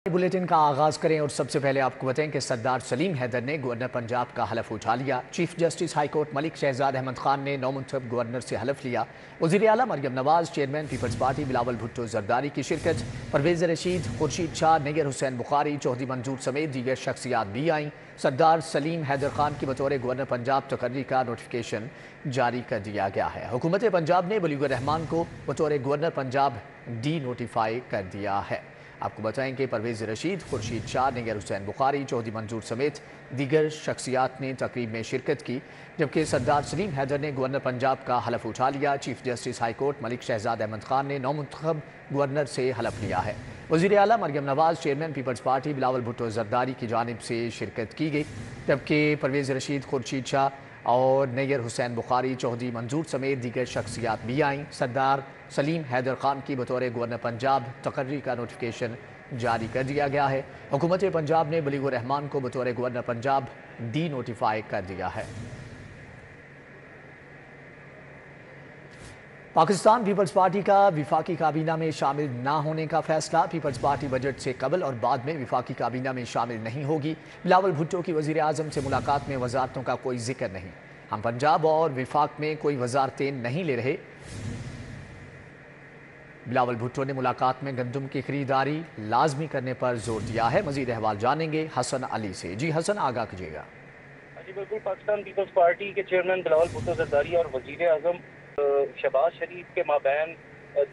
Bulletin का आगाज करें और सबसे पहले आपको बताएं कि सरदार सलीम हैदर ने गवर्नर पंजाब का हलफ उठा लिया। Chief justice high court Malik Shahzad Ahmed Khan ने नौमुंतखब गवर्नर से हलफ लिया। वज़ीर आला Maryam Nawaz, chairman People's Party Bilawal Bhutto Zardari की शिरकत। परवेज रशीद, खुर्शीद शाह, नैयर हुसैन बुखारी, चौधरी मंजूर समेत दीगर शख्सियात भी आईं। सरदार सलीम हैदर खान की बतौर गवर्नर पंजाब तकर्री का नोटिफिकेशन जारी कर दिया गया है। हुकूमत पंजाब ने वलीउर रहमान को बतौर गवर्नर पंजाब डी नोटिफाई कर दिया है। आपको बताएं कि परवेज रशीद, खुर्शीद शाह, नैयर हुसैन बुखारी, चौधरी मंजूर समेत दीगर शख्सियात ने तकरीब में शिरकत की, जबकि सरदार सलीम हैदर ने गवर्नर पंजाब का हलफ उठा लिया। Chief justice high court Malik Shahzad Ahmed Khan ने नौमुंतखब गवर्नर से हलफ लिया है। वज़ीर आला Maryam Nawaz, chairman People's Party Bilawal Bhutto Zardari की जानिब से शिरकत की गई, जबकि परवेज रशीद, खुर्शीद शाह और नैयर हुसैन बुखारी, चौधरी मंजूर समेत दीगर शख्सियात भी आईं। सरदार सलीम हैदर खान की बतौर गवर्नर पंजाब तकर्री का नोटिफिकेशन जारी कर दिया गया है। हुकूमत पंजाब ने वलीउर रहमान को बतौर गवर्नर पंजाब डी नोटिफाई कर दिया है। पाकिस्तान पीपल्स पार्टी का विफाकी काबीना में शामिल ना होने का फैसला। पीपल्स पार्टी बजट से कबल और बाद में विफाकी काबीना में शामिल नहीं होगी। बिलावल भुट्टो की वज़ीर आज़म से मुलाकात में वजारतों का कोई जिक्र नहीं। हम पंजाब और विफाक में कोई वजारतें नहीं ले रहे। बिलावल भुट्टो ने मुलाकात में गंदम की खरीदारी लाजमी करने पर जोर दिया है। मजीद अहवाल जानेंगे हसन अली से। जी हसन, आगाह कीजिएगा। जी बिल्कुल, पाकिस्तान पीपल्स पार्टी के चेयरमैन बिलावल भुट्टो जरदारी और वजीर आज़म शहबाज शरीफ के माबैन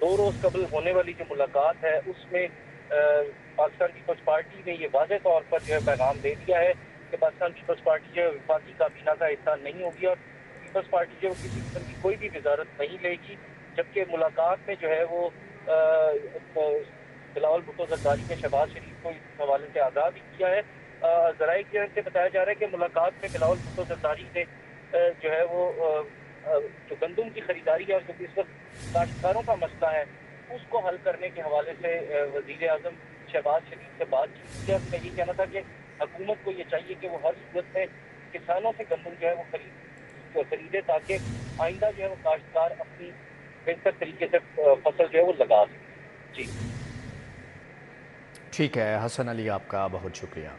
2 रोज़ कबल होने वाली जो मुलाकात है, उसमें पाकिस्तान पीपल्स पार्टी ने ये वाज़ेह तौर पर जो है पैगाम दे दिया है कि पाकिस्तान पीपल्स पार्टी जो है विफाकी काबीना का हिस्सा नहीं होगी और पीपल्स पार्टी जो किसी किस्म की कोई भी वजारत नहीं लेगी। जबकि मुलाकात में जो है वो बिलावल भुट्टो जरदारी ने शहबाज शरीफ को इस हवाले से आगाह भी किया है। ज़राए की जानिब से बताया जा रहा है कि मुलाकात में बिलावल भुट्टो जरदारी ने जो है वो जो गंदम की खरीदारी है और जो इस वक्त काश्तकारों का मसला है, उसको हल करने के हवाले से वज़ीर आज़म शहबाज शरीफ से बात की। मैं ये कहना था कि हुकूमत को ये चाहिए कि वो हर सूरत में किसानों से गंदम जो है वो खरीदे, ताकि आइंदा जो है वो काश्तकार अपनी बेहतर तरीके से फसल जो है वो लगा सके। जी ठीक है हसन अली, आपका बहुत शुक्रिया।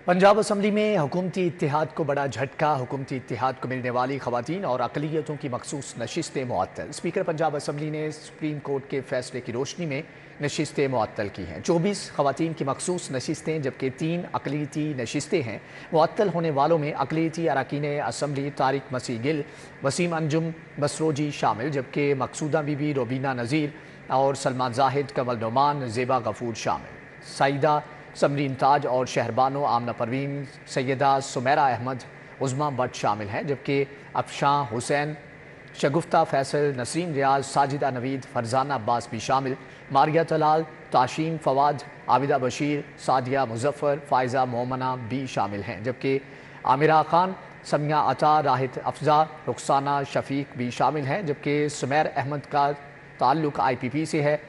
पंजाब असम्बली में हुकूमती इत्तेहाद को बड़ा झटका। हुकूमती इत्तेहाद को मिलने वाली खवातीन और अक़लियतों की मखसूस नशिस्तें मुअत्तल। स्पीकर पंजाब असम्बली ने सुप्रीम कोर्ट के फैसले की रोशनी में नशिस्तें मुअत्तल की हैं। 24 खवातीन की मखसूस नशिस्तें जबकि 3 अक़लियती नशिस्तें हैं। मुअत्तल होने वालों में अक़लियती अरकान असम्बली तारिक मसीह गिल, वसीम अंजुम बसरोजी शामिल, जबकि मकसूदा बीबी, रोबीना नज़ीर और सलमान जाहिद, कमल नोमान, ज़ेबा गफूर शामिल। सईदा समरीन ताज और शहरबानो, आमना परवीन, सैयदा सुमेरा अहमद, उज़मा भट्ट शामिल हैं, जबकि अफशां हुसैन, शगुफ्ता फैसल, नसरीन रियाज, साजिदा नवीद, फरजाना अब्बास भी शामिल। मारिया तलाल, ताशीम फवाद, आबिदा बशीर, सादिया मुजफ्फर, फ़ायज़ा मोमना भी शामिल हैं, जबकि आमिरा खान, समिया अता, राहित अफजा, रुखसाना शफीक भी शामिल हैं, जबकि सुमेर अहमद का ताल्लुक़ IPP से है।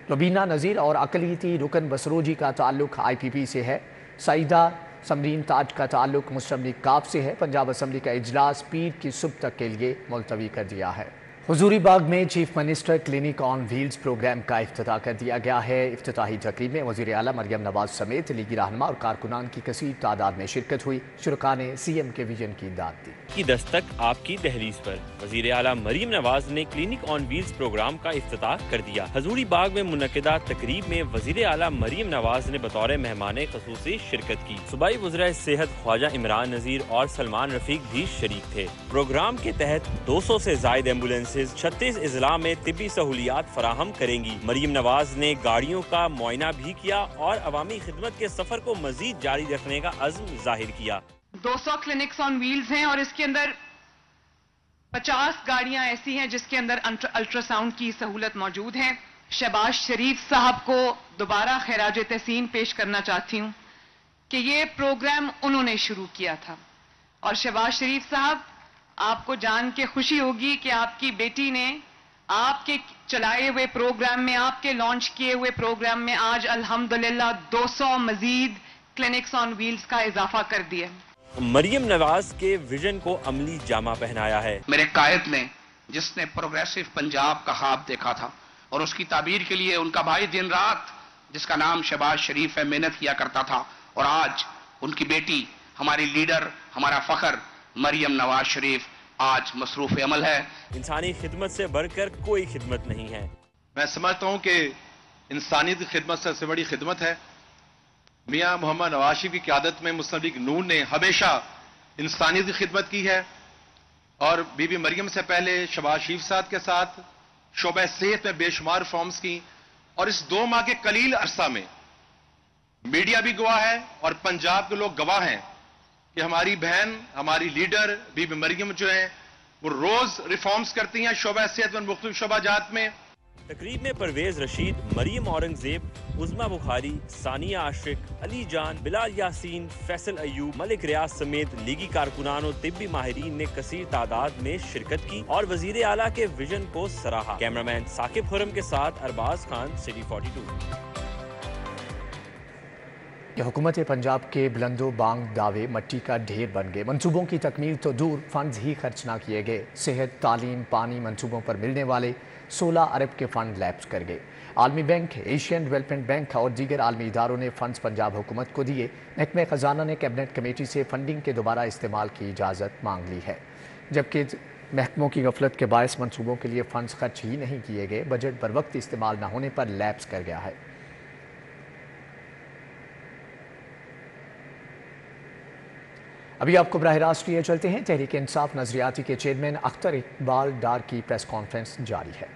रुबीना नज़ीर और अक़लियती रुकन बसरोजी का ताल्लुक़ IPP से है। सईदा समरीन ताज का ताल्लुक़ मुस्लिम लीग काफ से है। पंजाब असम्बली का इजलास पीर की सुबह तक के लिए मुलतवी कर दिया है। हुजूरी बाग में chief minister clinic on wheels programme का इफ्तिताह कर दिया गया है। इफ्तिताही तकरीब में वज़ीर आला मरियम नवाज समेत लीगी रहनुमा और कारकुनान की कसीर तादाद में शिरकत हुई। शुरका ने CM के विजन की दाद दी। की दस्तक आपकी दहलीज पर वज़ीर आला मरियम नवाज ने क्लिनिक ऑन व्हील्स प्रोग्राम का इफ्तिताह कर दिया। हजूरी बाग में मुनक्किदा तकरीब में वज़ीर आला मरियम नवाज ने बतौर मेहमान खसूसी शिरकत की। सूबाई वज़ीर सेहत ख्वाजा इमरान नज़ीर और सलमान रफीक भी शरीक थे। प्रोग्राम के तहत 200 से ज़ायद एम्बुलेंसेज 36 इजला में तिब्बी सहूलियात फराहम करेंगी। मरियम नवाज ने गाड़ियों का मुआयना भी किया और अवामी खिदमत के सफर को मजीद जारी रखने का अज़्म जाहिर किया। 200 क्लिनिक्स ऑन व्हील्स हैं और इसके अंदर 50 गाड़ियां ऐसी हैं जिसके अंदर अल्ट्रासाउंड की सहूलत मौजूद है। शहबाज शरीफ साहब को दोबारा खैराज तहसीन पेश करना चाहती हूं कि ये प्रोग्राम उन्होंने शुरू किया था और शहबाज शरीफ साहब, आपको जान के खुशी होगी कि आपकी बेटी ने आपके चलाए हुए प्रोग्राम में, आपके लॉन्च किए हुए प्रोग्राम में आज अल्हम्दुलिल्लाह 200 मजीद क्लिनिक्स ऑन व्हील्स का इजाफा कर दिया। मरियम नवाज के विजन को अमली जामा पहनाया है। मेरे कायद ने, जिसने प्रोग्रेसिव पंजाब का ख्वाब देखा था, اور اس کی تعبیر کے لیے ان کا بھائی دن رات جس کا نام شہباز شریف ہے محنت کیا کرتا تھا، اور آج ان کی بیٹی ہماری لیڈر، ہمارا فخر مریم نواز شریف آج مصروف عمل ہے۔ انسانی خدمت سے بڑھ کر کوئی خدمت نہیں ہے۔ میں سمجھتا ہوں کہ انسانیت کی خدمت سب سے بڑی خدمت ہے۔ میاں محمد نواز شریف کی قیادت میں مسلم لیگ نون نے ہمیشہ انسانیت کی خدمت کی ہے، اور بی بی مریم سے پہلے شہباز شریف صاحب کے ساتھ شعبہ صحت میں بے شمار ریفارمز کی، اور اس 2 ماہ کے قلیل عرصہ میں میڈیا بھی گواہ ہے اور پنجاب کے لوگ گواہ ہیں کہ ہماری بہن، ہماری لیڈر بی بی مریم جو ہیں وہ روز ریفارمز کرتی ہیں شعبہ صحت میں مختلف شعبہ جات میں۔ تقریب میں پرویز رشید، مریم اورنگزیب، عظمیٰ بخاری، ثانیہ عاشق، علی جان، بلال یاسین، فیصل ایوب، ملک ریاض سمیت لیگی کارکنان اور طبی ماہرین نے کثیر تعداد میں شرکت کی اور وزیر اعلیٰ کے ویژن کو سراہا۔ کیمرامین ثاقب خرم کے ساتھ ارباز خان، سٹی 42۔ کہ حکومت پنجاب کے بلند و بانگ دعوے مٹی کا ڈھیر بن گئے۔ منصوبوں کی تکمیل تو دور، فنڈز ہی خرچ نہ کیے گئے۔ صحت، تعلیم، پانی منصوبوں پر ملنے والے 16 ارب کے فنڈ لیپس کر گئے۔ عالمی بینک، ایشین ڈیولپمنٹ بینک اور دیگر عالمی اداروں نے فنڈز پنجاب حکومت کو دیے۔ محکمہ خزانہ نے کیبنٹ کمیٹی سے فنڈنگ کے دوبارہ استعمال کی اجازت مانگ لی ہے، جبکہ محکموں کی غفلت کے باعث منصوبوں کے لیے فنڈز خرچ ہی نہیں کیے گئے۔ بجٹ بر وقت استعمال نہ ہونے پر لیپس کر گیا ہے۔ ابھی آپ کو براہ راست لیے چلتے ہیں۔ تحریک انصاف نظریاتی کے چیئرمین اختر اقبال ڈار کی پریس کانفرنس جاری ہے۔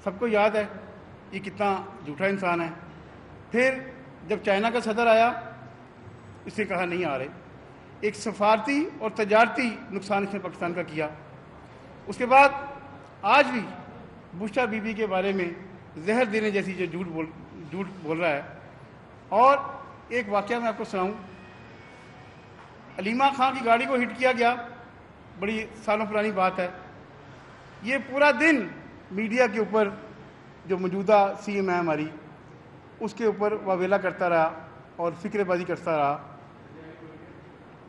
سب کو یاد ہے یہ کتنا جھوٹا انسان ہے۔ پھر جب چائنا کا صدر آیا اس نے کہا نہیں آ رہے۔ ایک سفارتی اور تجارتی نقصان اس نے پاکستان کا کیا۔ اس کے بعد آج بھی بشرا بی بی کے بارے میں زہر دینے جیسی جو جھوٹ بول رہا ہے۔ اور ایک واقعہ میں آپ کو سناؤں، علیمہ خان کی گاڑی کو ہٹ کیا گیا، بڑی سالوں پرانی بات ہے۔ یہ پورا دن میڈیا کے اوپر جو موجودہ سی ایم ہے ہماری، اس کے اوپر واویلا کرتا رہا اور فکر بازی کرتا رہا۔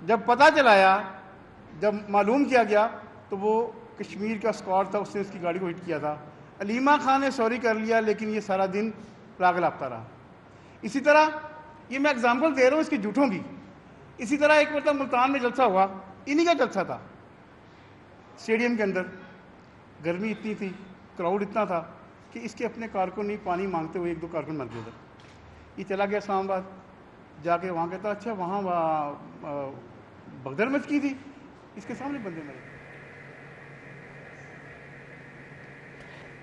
جب پتہ چلایا، جب معلوم کیا گیا تو وہ کشمیر کا اسکواڈ تھا، اس نے اس کی گاڑی کو ہٹ کیا تھا۔ علیمہ خان نے سوری کر لیا، لیکن یہ سارا دن راگ لاپتا رہا۔ اسی طرح یہ میں اگزامپل دے رہا ہوں اس کی جھوٹوں کی۔ اسی طرح ایک مرتبہ ملتان میں جلسہ ہوا، انہی کا جلسہ تھا، اسٹیڈیم کے اندر گرمی اتنی تھی، کراؤڈ اتنا تھا کہ اس کے اپنے کارکن نہیں پانی مانگتے ہوئے 1-2 کارکن مر گئے تھے۔ یہ چلا گیا اسلام آباد، جا کے وہاں کہتا اچھا وہاں بغدر مچ کی تھی، اس کے سامنے بندے مرے۔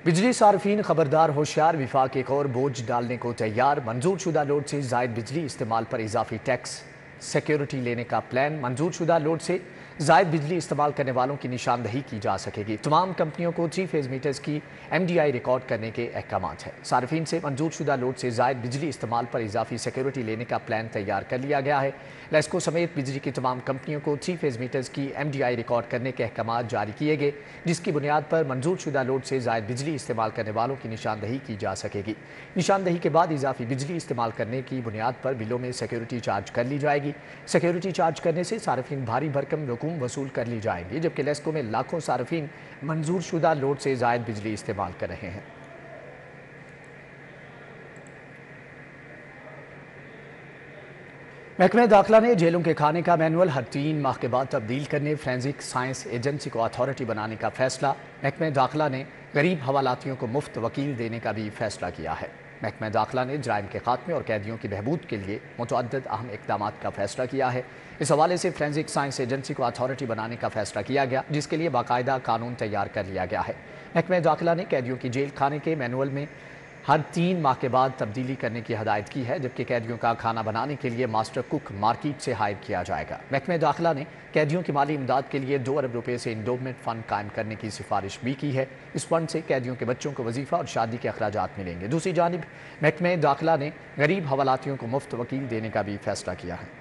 بجلی صارفین خبردار، ہوشیار، وفاق ایک اور بوجھ ڈالنے کو تیار۔ منظور شدہ لوڈ سے زائد بجلی استعمال پر اضافی ٹیکس، سیکیورٹی لینے کا پلان۔ منظور شدہ لوڈ سے زائد بجلی استعمال کرنے والوں کی نشاندہی کی جا سکے گی۔ تمام کمپنیوں کو 3 فیز میٹرز کی MDI ریکارڈ کرنے کے احکامات ہیں۔ صارفین سے منظور شدہ لوڈ سے زائد بجلی استعمال پر اضافی سیکیورٹی لینے کا پلان تیار کر لیا گیا ہے۔ لیسکو سمیت بجلی کی تمام کمپنیوں کو 3 فیز میٹرز کی MDI ریکارڈ کرنے کے احکامات جاری کیے گئے، جس کی بنیاد پر منظور شدہ لوڈ سے زائد بجلی استعمال کرنے والوں کی نشاندہی کی جا سکے گی۔ نشاندہی کے بعد اضافی بجلی استعمال کرنے کی بنیاد پر بلوں میں سیکیورٹی چارج کر لی جائے گی۔ سیکیورٹی چارج کرنے سے صارفین بھاری بھرکم رقوم وصول کر لی جائیں گی، جبکہ لیسکو میں لاکھوں صارفین منظور شدہ لوڈ سے زائد بجلی استعمال کر رہے ہیں۔ محکمہ داخلہ نے جیلوں کے کھانے کا مینول ہر 3 ماہ کے بعد تبدیل کرنے فورینزک سائنس ایجنسی کو اتھارٹی بنانے کا فیصلہ۔ محکمہ داخلہ نے غریب حوالاتیوں کو مفت وکیل دینے کا بھی فیصلہ کیا ہے۔ محکمہ داخلہ نے جرائم کے خاتمے اور قیدیوں کی بہبود کے لیے متعدد اہم اقدامات کا فیصلہ کیا ہے۔ اس حوالے سے فورینزک سائنس ایجنسی کو اتھارٹی بنانے کا فیصلہ کیا گیا، جس کے لیے باقاعدہ قانون تیار کر لیا گیا ہے۔ محکمہ داخلہ نے قیدیوں کی جیل کھانے کے مینول میں ہر 3 ماہ کے بعد تبدیلی کرنے کی ہدایت کی ہے، جبکہ قیدیوں کا کھانا بنانے کے لیے ماسٹر کک مارکیٹ سے ہائر کیا جائے گا۔ محکمہ داخلہ نے قیدیوں کی مالی امداد کے لیے 2 ارب روپے سے انڈومنٹ فنڈ قائم کرنے کی سفارش بھی کی ہے۔ اس فنڈ سے قیدیوں کے بچوں کو وظیفہ اور شادی کے اخراجات ملیں گے۔ دوسری جانب محکمہ داخلہ نے غریب حوالاتیوں کو مفت وکیل دینے کا بھی فیصلہ کیا ہے۔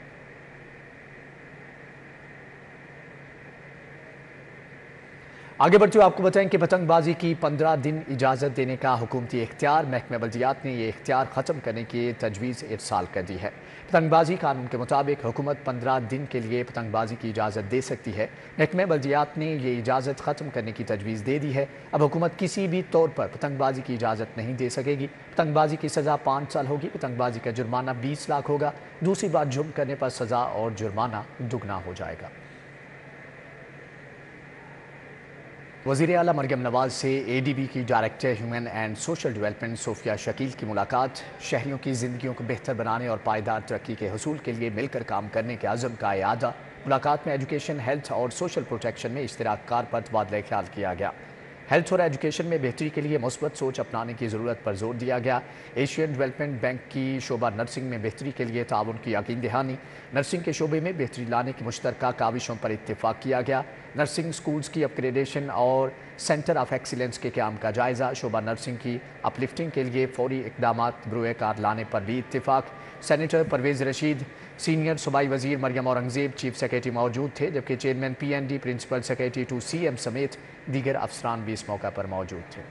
आगे बढ़ते हुए आपको बताएं कि पतंगबाजी की 15 दिन इजाज़त देने का हुकूमती इख्तियार महकमा बल्दियात ने ये इख्तियार ख़त्म करने की तजवीज़ इरसाल कर दी है। पतंगबाजी कानून के मुताबिक हुकूमत 15 दिन के लिए पतंगबाजी की इजाज़त दे सकती है। महकमा बल्दियात ने ये इजाज़त ख़त्म करने की तजवीज़ दे दी है। अब हुकूमत किसी भी तौर पर पतंगबाजी की इजाज़त नहीं दे सकेगी। पतंगबाजी की सज़ा 5 साल होगी। पतंगबाजी का जुर्माना 20 लाख होगा। दूसरी बार जुर्म करने पर सज़ा और जुर्माना दुगना हो जाएगा। वज़ीर आला मरियम नवाज से ADB की director human and social development Sofia Shakeel की मुलाकात। शहरियों की ज़िंदगियों को बेहतर बनाने और पायदार तरक्की के हसूल के लिए मिलकर काम करने के अज़म का इआदा। मुलाकात में एजुकेशन, हेल्थ और सोशल प्रोटेक्शन में इश्तिराककार पर तबादला ख्याल किया गया। हेल्थ और एजुकेशन में बेहतरी के लिए मुस्बत सोच अपनाने की ज़रूरत पर जोर दिया गया। एशियन डेवलपमेंट बैंक की शोबा नर्सिंग में बेहतरी के लिए ताउन की यकीन दहानी। नर्सिंग के शोबे में बेहतरी लाने की मुश्तरका काविशों पर इत्तेफाक किया गया। नर्सिंग स्कूल्स की अपग्रेडेशन और सेंटर ऑफ एक्सीलेंस के क़याम का जायज़ा। शोबा नर्सिंग की अपलिफ्टिंग के लिए फौरी इक़दामात बरूए कार लाने पर भी इत्तेफाक। सेनेटर परवेज़ रशीद, सीनियर सूबाई वज़ीर मरियम औरंगज़ेब चीफ सेक्रेटरी मौजूद थे, जबकि chairman PND, principal secretary to CM समेत दीगर अफसरान भी इस मौका पर मौजूद थे।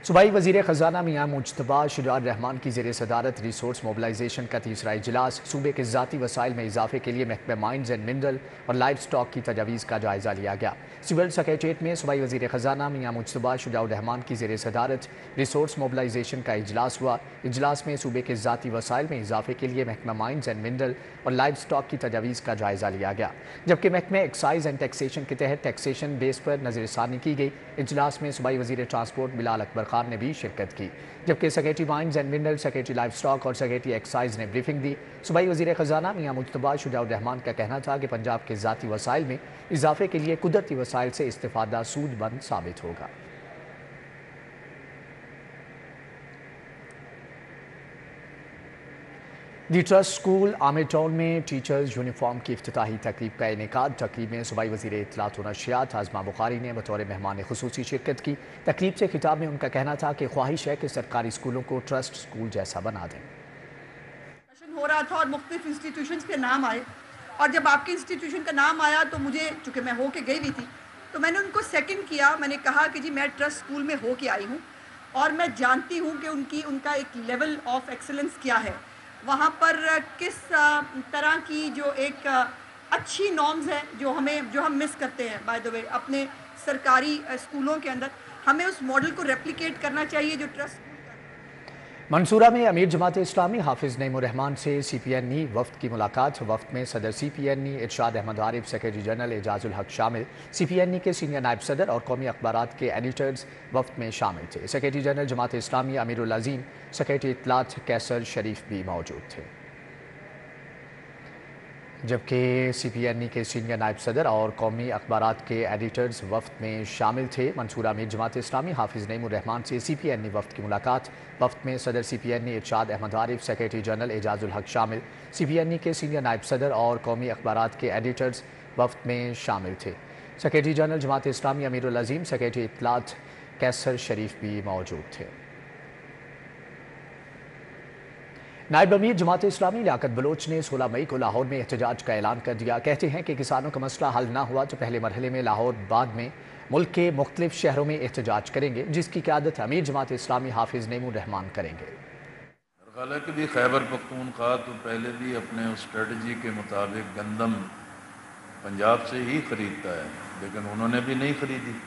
सूबाई वज़ीर ख़ज़ाना मियां मुज्तबा शुजाउर रहमान की ज़ेर सदारत रिसोर्स मोबिलाइजेशन का तीसरा इजलास। सूबे के ज़ाती वसाइल में इजाफे के लिए महकमा माइंस एंड मिनरल और लाइफ स्टॉक की तजावीज़ का जायज़ा लिया गया। सिविल सेक्रेटरीट में सूबाई वज़ीर ख़ज़ाना मियां मुज्तबा शुजाउर रहमान की ज़ेर सदारत रिसोर्स मोबिलाइजेशन का इजलास हुआ। इजलास में सूबे के ज़ाती वसाइल में इजाफे के लिए महकमा माइंस एंड मिनरल और लाइफ स्टॉक की तजावीज़ का जायज़ा लिया गया, जबकि महकमा एक्साइज एंड टैक्सेशन के तहत टैक्सेशन बेस पर नज़रसानी की गई। इजलास में सूबाई वज़ीर ट्रांसपोर्ट बिलाल अकबर खान ने भी शिरकत की, जबकि secretary mines and mineral, secretary life stock और सेक्रेटरी एक्साइज ने ब्रीफिंग दी। सूबाई वज़ीर ख़ज़ाना मियां मुज्तबा शुजाउर रहमान का कहना था कि पंजाब के ज़ाती वसाइल में इजाफे के लिए कुदरती वसाइल से इस्तिफादा सूदबंद साबित होगा। दी ट्रस्ट स्कूल आमिर टाउन में टीचर्स यूनिफॉर्म की इफ्तिताही तकरीब का इनेकाद। तकरीब में सूबाई वज़ीर इत्तलात व नशियात आज़मा बुखारी ने बतौर मेहमान खुसूसी शिरकत की। तकरीब से खिताब में उनका कहना था कि ख्वाहिश है कि सरकारी स्कूलों को ट्रस्ट स्कूल जैसा बना दें। हो रहा था और मुख्तलिफ इंस्टीट्यूशंस के नाम आए, और जब आपके इंस्टीट्यूशन का नाम आया तो मुझे, चूँकि मैं होके गई हुई थी, तो मैंने उनको सेकंड किया। मैंने कहा कि जी मैं ट्रस्ट स्कूल में होके आई हूँ और मैं जानती हूँ कि उनका एक लेवल ऑफ एक्सेलेंस क्या है, वहाँ पर किस तरह की जो एक अच्छी नॉर्म्स है जो हम मिस करते हैं। बाय द वे अपने सरकारी स्कूलों के अंदर हमें उस मॉडल को रेप्लिकेट करना चाहिए जो ट्रस्ट। मंसूरा में अमीर जमात इस्लामी हाफिज नईमुर रहमान से CPNE वफ्द की मुलाकात। वफ्द में सदर CPNE इरशाद अहमद आरिफ, सेक्रेटरी जनरल एजाजुल हक शामिल। CPNE के सीनियर नायब सदर और कौमी अखबारात के एडिटर्स वफ्द में शामिल थे। सेक्रेटरी जनरल जमात इस्लामी अमीरुल अज़ीम, सेक्रेटरी इत्तलात कैसर शरीफ भी मौजूद थे, जबकि CPNE के सीनियर नायब सदर और कौमी अखबारात के एडिटर्स वफ्द में शामिल थे। मंसूरा में जमात इस्लामी हाफिज नईमुर रहमान से CPNE वफ्द की मुलाकात। वफ्द में सदर CPNE इरशाद अहमद आरिफ, सेक्रेटरी जनरल एजाजुल हक शामिल। CPNE के सीनियर नायब सदर और कौमी अखबारात के एडिटर्स वफ्द में शामिल थे। सेक्रेटरी जनरल जमात इस्लामी अमीरुल अज़ीम, सेक्रेटरी इत्तलात कैसर शरीफ भी मौजूद थे। नायब अमीर जमात इस्लामी लियाकत बलोच ने 16 मई को लाहौर में एहतजाज का ऐलान कर दिया। कहते हैं कि किसानों का मसला हल ना हुआ तो पहले मरहले में लाहौर, बाद में मुल्क के मुख्तलिफ शहरों में एहतजाज करेंगे, जिसकी क़यादत अमीर जमात इस्लामी हाफिज नईमुर रहमान करेंगे। हालांकि भी खैबर पख्तूनख्वा तो पहले भी अपने उस स्ट्रेटजी के मुताबिक गंदम पंजाब से ही ख़रीदता है, लेकिन उन्होंने भी नहीं ख़रीदी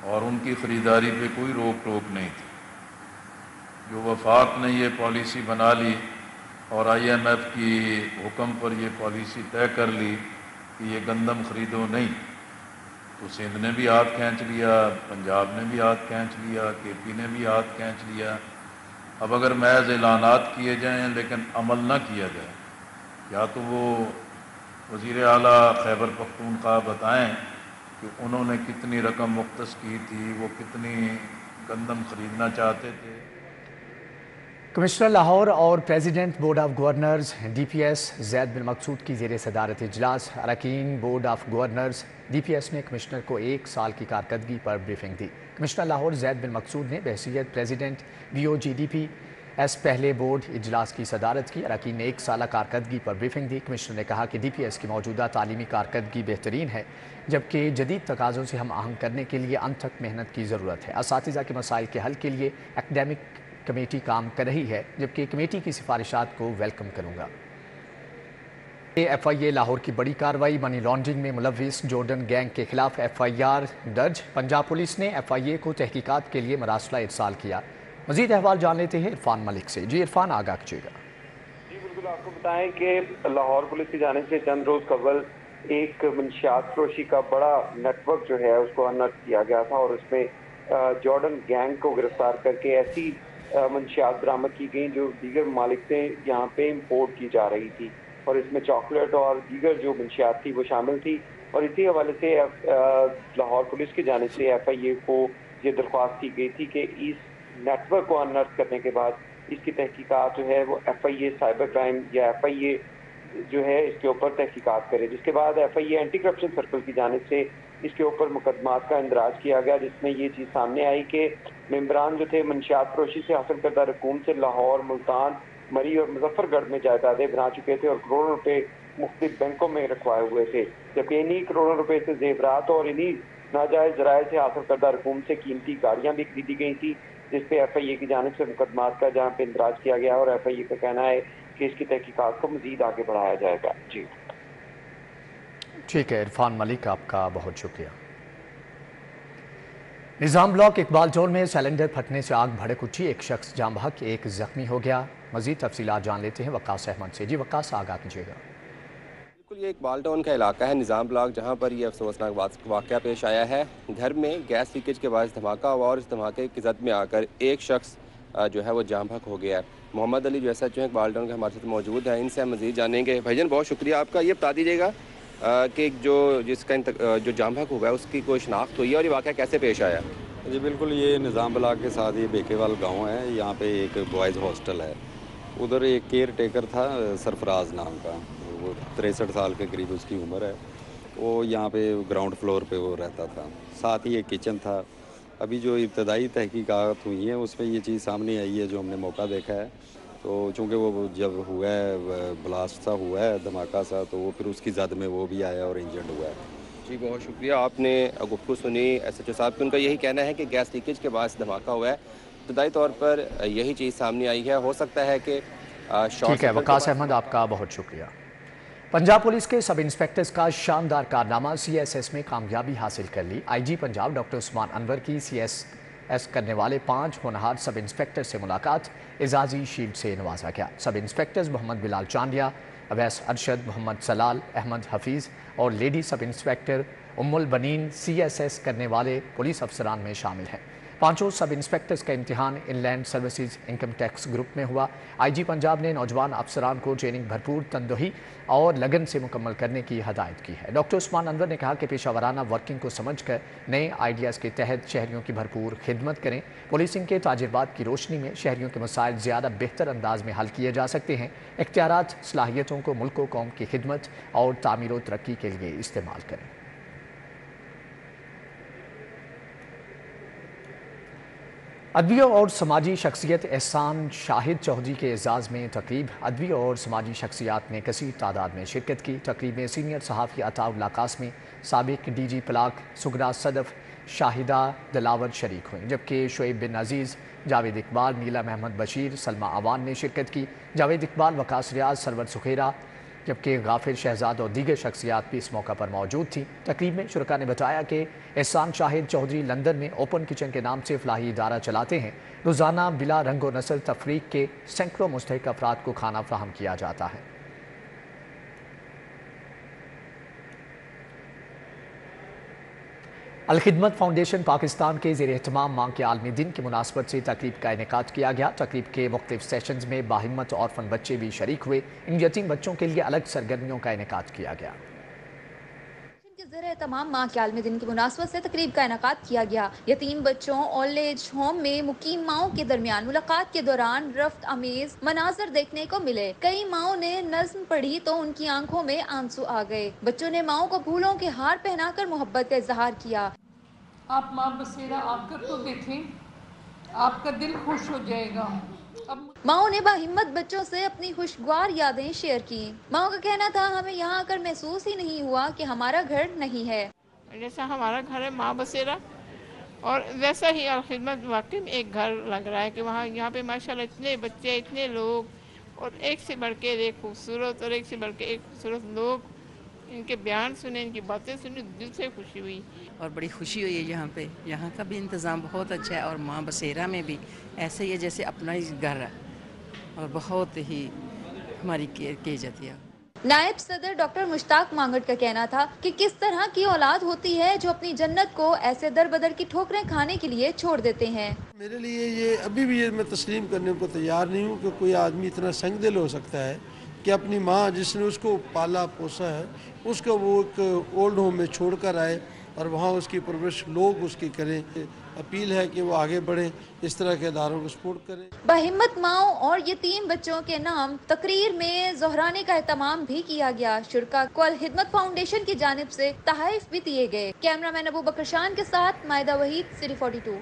और उनकी ख़रीदारी पे कोई रोक टोक नहीं थी। जो वफाक ने ये पॉलिसी बना ली और IMF की हुक्म पर ये पॉलिसी तय कर ली कि ये गंदम ख़रीदो नहीं, तो सिंध ने भी हाथ खींच लिया, पंजाब ने भी हाथ खींच लिया, KP ने भी हाथ खींच लिया। अब अगर महज ऐलानात किए जाएँ लेकिन अमल ना किया जाए, या तो वो वज़ीर आला खैबर पख्तूनख्वा बताएँ कि उन्होंने कितनी रकम मुख्तस की थी, वो कितनी गंदम ख़रीदना चाहते थे। कमिश्नर लाहौर और president board of governors DPS ज़ैद बिन मकसूद की ज़ेर सदारत इजलास। अरकान बोर्ड ऑफ गवर्नर्स DPS ने कमिश्नर को 1 साल की कारकर्दगी पर ब्रीफिंग दी। कमिश्नर लाहौर ज़ैद बिन मकसूद ने बहसीयत प्रेसिडेंट BOGDP ایس پہلے بورڈ اجلاس کی صدارت کی۔ اراکین نے 1 سالہ کارکردگی پر بریفنگ دی۔ کمشنر نے کہا کہ ڈی پی ایس کی موجودہ تعلیمی کارکردگی بہترین ہے، جبکہ جدید تقاضوں سے ہم آہنگ کرنے کے لیے انتھک محنت کی ضرورت ہے۔ اساتذہ کے مسائل کے حل کے لیے اکیڈیمک کمیٹی کام کر رہی ہے، جبکہ کمیٹی کی سفارشات کو ویلکم کروں گا۔ ایف آئی اے لاہور کی بڑی کارروائی، منی لانڈرنگ میں ملوث جارڈن گینگ کے خلاف ایف آئی آر درج۔ پنجاب پولیس نے ایف آئی اے کو تحقیقات کے لیے مراسلہ ارسال کیا۔ مزید احوال جان لیتے ہیں عرفان ملک سے۔ جی عرفان، آگاہ کیجیے گا۔ جی بالکل، آپ کو بتائیں کہ لاہور پولیس کی جانب سے چند روز قبل ایک منشیات فروشی کا بڑا نیٹ ورک جو ہے اس کو انرتھ کیا گیا تھا، اور اس میں جارڈن گینگ کو گرفتار کر کے ایسی منشیات برآمد کی گئیں جو دیگر ممالک سے یہاں پہ امپورٹ کی جا رہی تھی، اور اس میں چاکلیٹ اور دیگر جو منشیات تھی وہ شامل تھی۔ اور اسی حوالے سے لاہور پولیس کی جانب سے ایف آئی اے کو یہ درخواست کی گئی تھی کہ اس نیٹ ورک کو انرتھ کرنے کے بعد اس کی تحقیقات جو ہے وہ F I A cyber crime یا ایف آئی اے جو ہے اس کے اوپر تحقیقات کرے، جس کے بعد ایف آئی اے اینٹی کرپشن سرکل کی جانب سے اس کے اوپر مقدمات کا اندراج کیا گیا، جس میں یہ چیز سامنے آئی کہ ممبران جو تھے منشیات فروشی سے حاصل کردہ رقوم سے لاہور، ملتان، مری اور مظفر گڑھ میں جائیدادیں بنا چکے تھے اور کروڑوں روپے مختلف بینکوں میں رکھوائے ہوئے تھے، جبکہ انہی کروڑوں روپے سے زیورات اور انہی ناجائز ذرائع سے حاصل کردہ رقوم سے قیمتی گاڑیاں بھی خریدی گئی تھی، جس پہ ایف آئی اے کی جانب سے مقدمات کا جہاں پہ اندراج کیا گیا، اور ایف آئی اے کا کہنا ہے کہ اس کی تحقیقات کو مزید آگے بڑھایا جائے گا۔ جی ٹھیک ہے عرفان ملک، آپ کا بہت شکریہ۔ نظام بلاک اقبال ٹول میں سلنڈر پھٹنے سے آگ بھڑک اٹھی، ایک شخص جاں بحق، ایک زخمی ہو گیا۔ مزید تفصیلات جان لیتے ہیں وقاص احمد سے۔ جی وقاص، آگاہ کیجیے گا۔ بالکل، یہ اقبال ٹاؤن کا علاقہ ہے، نظام بلاک، جہاں پر یہ افسوسناک واقعہ پیش آیا ہے۔ گھر میں گیس لیکیج کے باعث دھماکہ ہوا اور اس دھماکے کی زد میں آ کر ایک شخص جو ہے وہ جاں بحق ہو گیا ہے۔ محمد علی جو S H O Iqbal Town کے ہمارے ساتھ موجود ہیں، ان سے ہم مزید جانیں گے۔ بھائی جان بہت شکریہ آپ کا، یہ بتا دیجیے گا کہ جس کا جو جاں بحق ہوا ہے اس کی کوئی شناخت ہوئی ہے اور یہ واقعہ کیسے پیش آیا؟ جی بالکل، یہ نظام بلاک کے ساتھ یہ بیکے وال گاؤں ہے، یہاں پہ ایک بوائز ہاسٹل ہے، ادھر ایک کیئر ٹیکر تھا سرفراز نام کا، وہ 63 سال کے قریب اس کی عمر ہے، وہ یہاں پہ گراؤنڈ فلور پہ وہ رہتا تھا، ساتھ ہی ایک کچن تھا۔ ابھی جو ابتدائی تحقیقات ہوئی ہیں اس میں یہ چیز سامنے آئی ہے جو ہم نے موقع دیکھا ہے، تو چونکہ وہ جب ہوا ہے بلاسٹ سا ہوا ہے دھماکہ سا، تو وہ پھر اس کی زد میں وہ بھی آیا اور انجرڈ ہوا ہے۔ جی بہت شکریہ، آپ نے گفتگو سنی ایس ایچ او صاحب کی، ان کا یہی کہنا ہے کہ گیس لیکیج کے باعث دھماکہ ہوا ہے، ابتدائی طور پر یہی چیز سامنے آئی ہے، ہو سکتا ہے کہ ٹھیک ہے وقاص احمد، آپ کا بہت شکریہ۔ پنجاب پولیس کے سب انسپیکٹرز کا شاندار کارنامہ، سی ایس ایس میں کامیابی حاصل کر لی۔ آئی جی پنجاب ڈاکٹر عثمان انور کی سی ایس ایس کرنے والے 5 ہونہار سب انسپیکٹر سے ملاقات، اعزازی شیلڈ سے نوازا گیا۔ سب انسپیکٹرز محمد بلال چانڈیا، اویس ارشد، محمد سلال، احمد حفیظ اور لیڈی سب انسپیکٹر ام البنین سی ایس ایس کرنے والے پولیس افسران میں شامل ہیں۔ 5 سب انسپیکٹرز کا امتحان inland services income tax group میں ہوا۔ آئی جی پنجاب نے نوجوان افسران کو ٹریننگ بھرپور تندہی اور لگن سے مکمل کرنے کی ہدایت کی ہے۔ ڈاکٹر عثمان انور نے کہا کہ پیشہ ورانہ ورکنگ کو سمجھ کر نئے آئیڈیاز کے تحت شہریوں کی بھرپور خدمت کریں۔ پولیسنگ کے تجربات کی روشنی میں شہریوں کے مسائل زیادہ بہتر انداز میں حل کیے جا سکتے ہیں۔ اختیارات، صلاحیتوں کو ملک و قوم کی خدمت اور تعمیر و ترقی کے لیے استعمال کریں۔ ادبی اور سماجی شخصیت احسان شاہد چودھری کے اعزاز میں تقریب، ادبی اور سماجی شخصیات نے کثیر تعداد میں شرکت کی۔ تقریب میں سینئر صحافی عطا اللہ قاسمی، سابق ڈی جی پلاک سگرا صدف، شاہدہ دلاور شریک ہوئیں، جبکہ شعیب بن عزیز، جاوید اقبال، نیلا محمد بشیر، سلمہ عوان نے شرکت کی۔ جاوید اقبال، وقاص ریاض، سرور سخیرہ، جبکہ غافر شہزاد اور دیگر شخصیات بھی اس موقع پر موجود تھیں۔ تقریب میں شرکاء نے بتایا کہ احسان شاہد چودھری لندن میں اوپن کچن کے نام سے فلاحی ادارہ چلاتے ہیں۔ روزانہ بلا رنگ و نسل تفریق کے سینکڑوں مستحق افراد کو کھانا فراہم کیا جاتا ہے۔ الخدمت فاؤنڈیشن پاکستان کے زیر اہتمام ماں کے عالمی دن کی مناسبت سے تقریب کا انعقاد کیا گیا۔ تقریب کے مختلف سیشنز میں باہمت اورفن بچے بھی شریک ہوئے۔ ان یتیم بچوں کے لیے الگ سرگرمیوں کا انعقاد کیا گیا۔ زیر اہتمام ماں کے عالمی دن کی مناسبت سے تقریب کا انعقاد کیا گیا۔ یتیم بچوں اولڈ ایج ہوم میں مقیم ماؤں کے درمیان ملاقات کے دوران رفت آمیز مناظر دیکھنے کو ملے۔ کئی ماؤں نے نظم پڑھی تو ان کی آنکھوں میں آنسو آ گئے۔ بچوں نے ماؤں کو پھولوں کے ہار پہنا کر محبت کا اظہار کیا۔ آپ ماں بسیرا آ کر تو دیکھیں، آپ کا دل خوش ہو جائے گا۔ माओ ने बाहिम्मत बच्चों से अपनी खुशगवार यादें शेयर की। माओ का कहना था, हमें यहाँ आकर महसूस ही नहीं हुआ कि हमारा घर नहीं है। जैसा हमारा घर है माँ बसेरा, और वैसा ही खिदमत वाकई में एक घर लग रहा है कि वहाँ यहाँ पे माशाल्लाह इतने बच्चे, इतने लोग, और एक से बढ़ के एक खूबसूरत और एक से बढ़ के एक खूबसूरत लोग। इनके बयान सुने, इनकी बातें सुनी, दिल से खुशी हुई और बड़ी खुशी हुई है। यहाँ पे यहाँ का भी इंतज़ाम बहुत अच्छा है और माँ बसेरा में भी ऐसे ही है जैसे अपना ही घर है और बहुत ही हमारी केयर की जाती है। नायब सदर डॉक्टर मुश्ताक मांगट का कहना था कि किस तरह की औलाद होती है जो अपनी जन्नत को ऐसे दर बदर की ठोकरें खाने के लिए छोड़ देते हैं। मेरे लिए ये अभी भी मैं तस्लीम करने को तैयार नहीं हूँ कि कोई आदमी इतना संगदिल हो सकता है कि अपनी माँ जिसने उसको पाला पोसा है उसको वो एक ओल्ड होम में छोड़ कर आए और वहाँ उसकी परवरिश लोग उसकी करें। अपील है कि वो आगे बढ़ें, इस तरह के इदारों को सपोर्ट करें। बाहिम्मत माओ और यतीम बच्चों के नाम तकरीर में जोहराने का एहतमाम भी किया गया। शुरका को अल हिदमत फाउंडेशन की जानिब से तहफ़ भी दिए गए। कैमरामैन अबू बकर शान के साथ मायदा वहीद, सिटी 42।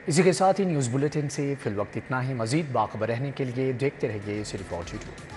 इसी के साथ ही न्यूज़ बुलेटिन से फिल वक्त इतना ही। मजीद बाखबर रहने के लिए देखते रहिए सिटी 42।